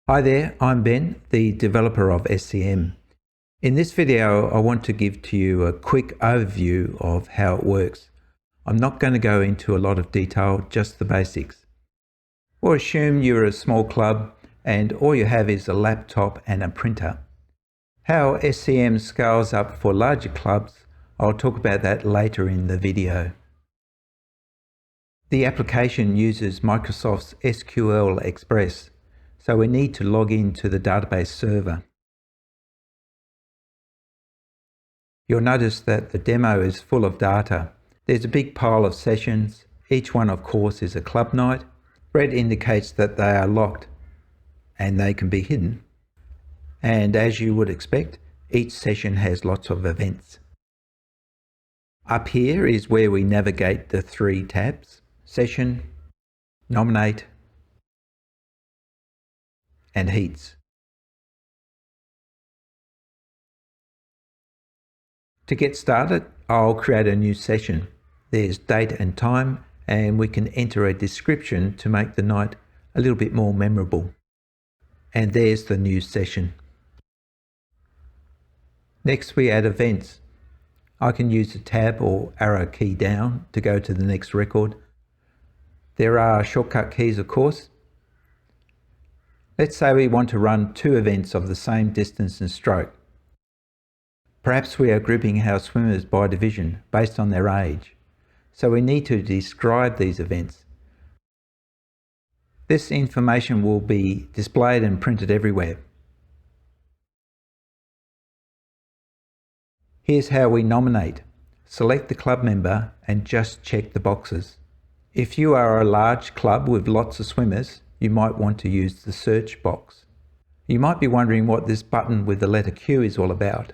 Hi there, I'm Ben, the developer of SCM. In this video, I want to give to you a quick overview of how it works. I'm not going to go into a lot of detail, just the basics. We'll assume you're a small club and all you have is a laptop and a printer. How SCM scales up for larger clubs, I'll talk about that later in the video. The application uses Microsoft's SQL Express, so we need to log in to the database server. You'll notice that the demo is full of data. There's a big pile of sessions. Each one, of course, is a club night. Red indicates that they are locked and they can be hidden. And as you would expect, each session has lots of events. Up here is where we navigate the three tabs: Session, Nominate, and Heats. To get started, I'll create a new session. There's date and time, and we can enter a description to make the night a little bit more memorable. And there's the new session. Next, we add events. I can use the tab or arrow key down to go to the next record. There are shortcut keys, of course. Let's say we want to run two events of the same distance and stroke. Perhaps we are grouping our swimmers by division based on their age, so we need to describe these events. This information will be displayed and printed everywhere. Here's how we nominate. Select the club member and just check the boxes. If you are a large club with lots of swimmers, you might want to use the search box. You might be wondering what this button with the letter Q is all about.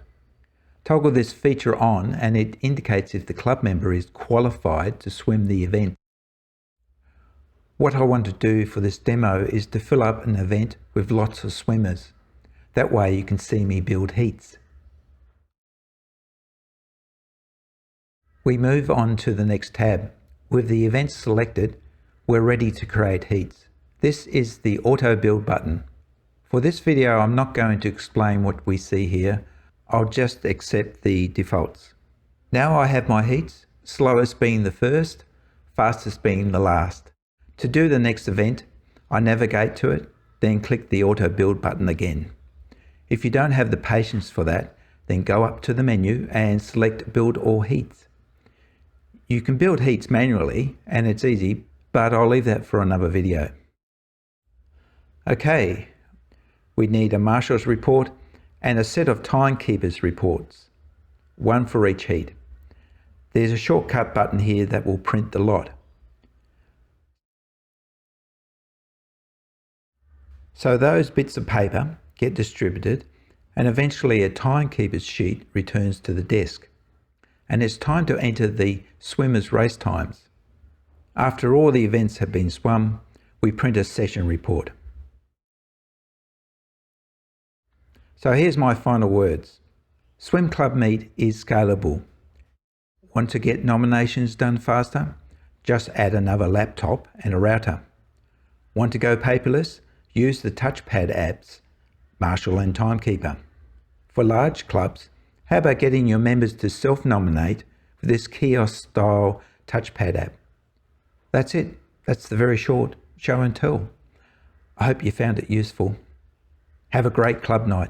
Toggle this feature on and it indicates if the club member is qualified to swim the event. What I want to do for this demo is to fill up an event with lots of swimmers. That way you can see me build heats. We move on to the next tab. With the events selected, we're ready to create heats. This is the auto build button. For this video, I'm not going to explain what we see here. I'll just accept the defaults. Now I have my heats, slowest being the first, fastest being the last. To do the next event, I navigate to it, then click the auto build button again. If you don't have the patience for that, then go up to the menu and select build all heats. You can build heats manually and it's easy, but I'll leave that for another video. Okay, we need a marshal's report and a set of timekeepers reports, one for each heat. There's a shortcut button here that will print the lot. So those bits of paper get distributed and eventually a timekeeper's sheet returns to the desk. And it's time to enter the swimmers' race times. After all the events have been swum, we print a session report. So here's my final words. SwimClubMeet is scalable. Want to get nominations done faster? Just add another laptop and a router. Want to go paperless? Use the touchpad apps, Marshal and Timekeeper. For large clubs, how about getting your members to self-nominate with this kiosk-style touchpad app? That's it. That's the very short show and tell. I hope you found it useful. Have a great club night.